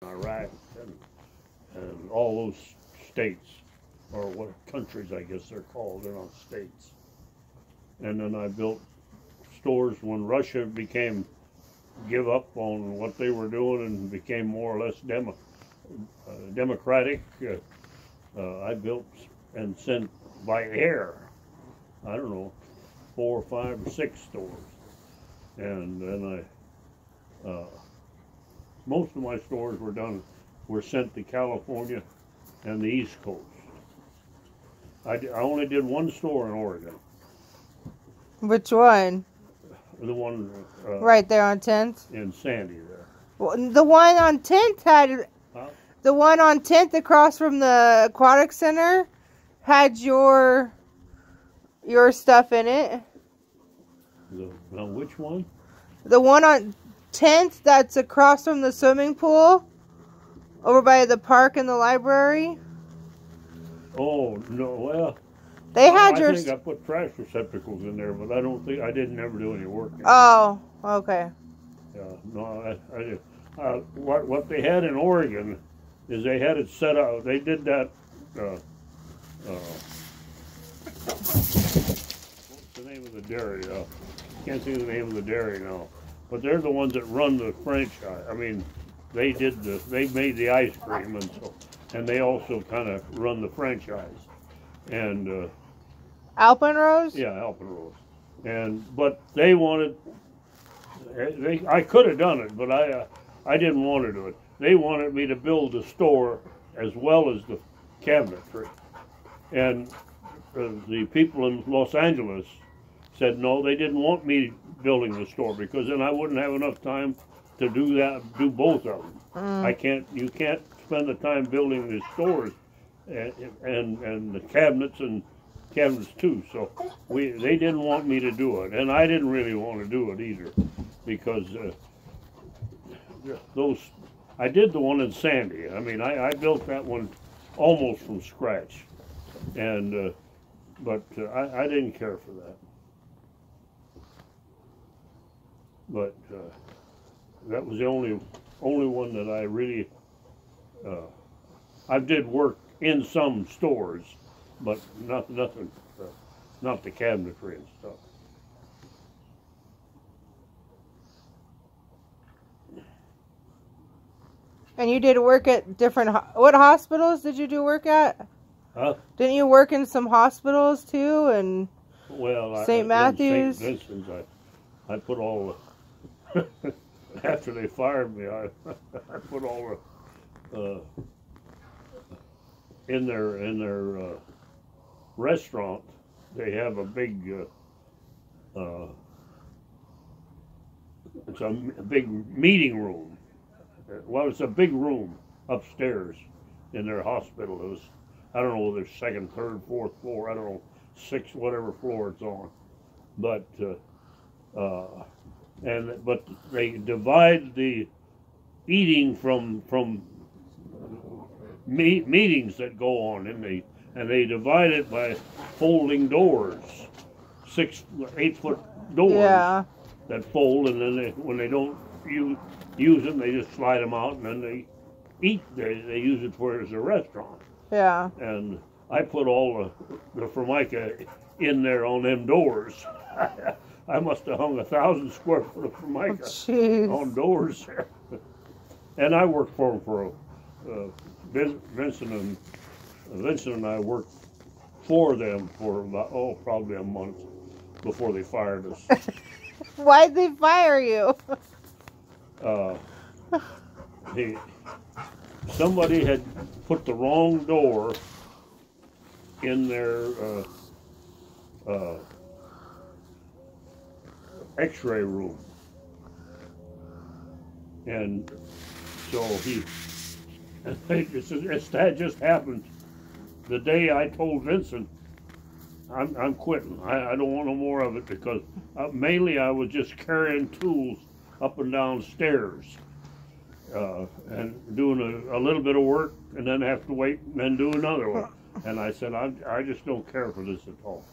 Iraq and all those states, or what countries I guess they're called, they're not states. And then I built stores when Russia give up on what they were doing and became more or less democratic. I built and sent by air, I don't know, 4 or 5 or 6 stores. And then most of my stores were sent to California and the East Coast. I only did one store in Oregon. Which one? The one right there on 10th? In Sandy there. Well, the one on 10th had... Huh? The one on 10th across from the Aquatic Center had your stuff in it. Which one? The one on 10th that's across from the swimming pool over by the park and the library. Oh, no, well... They had I think I put trash receptacles in there, but I didn't ever do any work. Oh, okay. Yeah, no, what they had in Oregon is they had it set up. They did that. What's the name of the dairy? Can't think of the name of the dairy now. But they're the ones that run the franchise. I mean, they made the ice cream and they also kind of run the franchise. And Alpenrose? Yeah, Alpenrose. But they wanted. I could have done it, but I didn't want to do it. They wanted me to build the store as well as the cabinetry, and the people in Los Angeles said no. They didn't want me building the store because then I wouldn't have enough time to do both of them. You can't spend the time building the stores and the cabinets too. So they didn't want me to do it, and I didn't really want to do it either, because I did the one in Sandy. I mean, I built that one almost from scratch, and but I didn't care for that. But that was the only one that I really. I did work in some stores, but nothing, not the cabinetry and stuff. And you did work at different, what hospitals did you do work at? Huh? Didn't you work in some hospitals too? And St. Matthews? St. Vincent's, I put all the, after they fired me, I put all the, in their restaurant, they have a big, it's a big meeting room. Well, it's a big room upstairs in their hospital. It was, I don't know whether it's second, third, fourth floor. I don't know, 6, whatever floor it's on. But but they divide the eating from meetings that go on, and they divide it by folding doors, 6, 8 foot doors that fold, and then when they don't use them, they just slide them out, and then they eat. They use it for as a restaurant. Yeah. And I put all the Formica in there on them doors. I must have hung 1,000 square foot of Formica on doors. And I worked for them for Vincent and I worked for them for about probably a month before they fired us. Why'd they fire you? Somebody had put the wrong door in their X-ray room, and so that just happened the day I told Vincent I'm quitting. I don't want no more of it, because mainly I was just carrying tools up and down stairs and doing a little bit of work, and then have to wait and then do another one. And I said, I just don't care for this at all.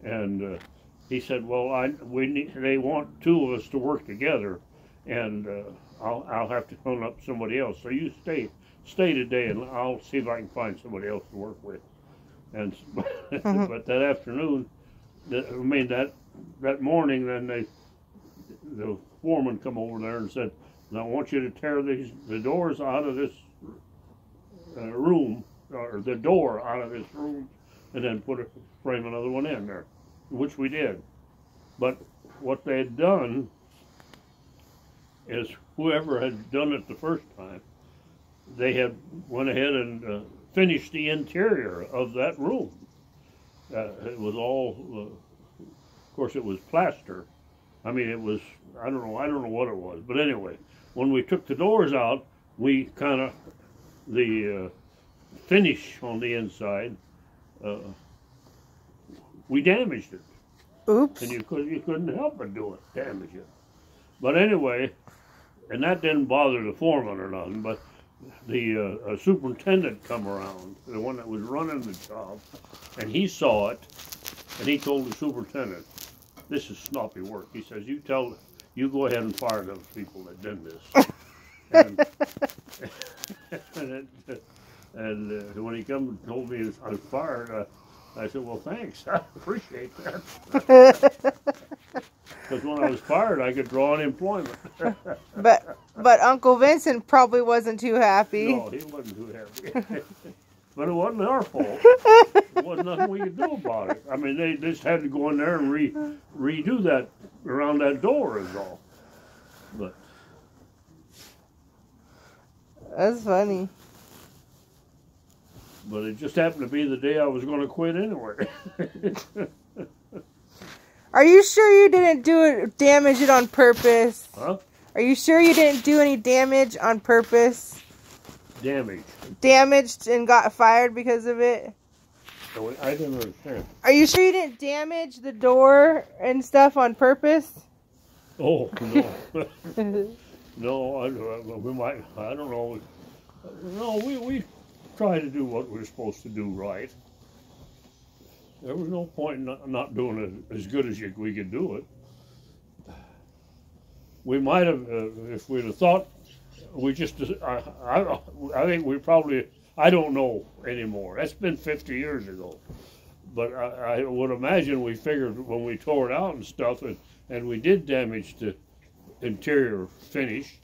And he said, well, they want 2 of us to work together, and I'll have to phone up somebody else. So you stay today, and I'll see if I can find somebody else to work with. And but that afternoon, that morning, then the foreman come over there and said, "Now I want you to tear the doors out of this room, or the door out of this room, and then frame another one in there," which we did. But what they had done is, whoever had done it the first time, they had went ahead and finished the interior of that room. It was all, of course, it was plaster. I mean, it was, I don't know what it was, but anyway, when we took the doors out, we kind of, the finish on the inside, we damaged it. Oops. And you couldn't help but do it, damage it. But anyway, and that didn't bother the foreman or nothing, but the superintendent come around, the one that was running the job, and he saw it, and he told the superintendent, "This is sloppy work." He says, "You go ahead and fire those people that did this." And when he come and told me I was fired, I said, "Well, thanks. I appreciate that." Because when I was fired, I could draw unemployment. But Uncle Vincent probably wasn't too happy. No, he wasn't too happy. But it wasn't our fault. There wasn't nothing we could do about it. I mean, they just had to go in there and redo that around that door is all. But that's funny. But it just happened to be the day I was going to quit anyway. Are you sure you didn't damage it on purpose? Huh? Are you sure you didn't do any damage on purpose? Damaged and got fired because of it? I didn't understand. Are you sure you didn't damage the door and stuff on purpose? Oh, no. No, I don't know. No, we try to do what we're supposed to do right. There was no point in not doing it as good as we could do it. We might have, if we'd have thought, I think we probably, I don't know anymore. That's been 50 years ago. But I would imagine we figured when we tore it out and stuff, and we did damage the interior finish,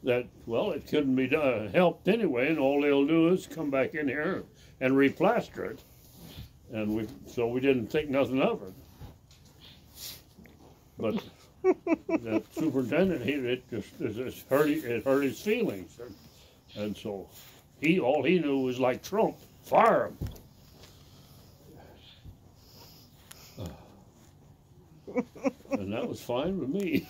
that, well, it couldn't be helped anyway, and all they'll do is come back in here and replaster it. And so we didn't think nothing of it. But the superintendent, it hurt his feelings, and so all he knew was like Trump, fire him. And that was fine with me.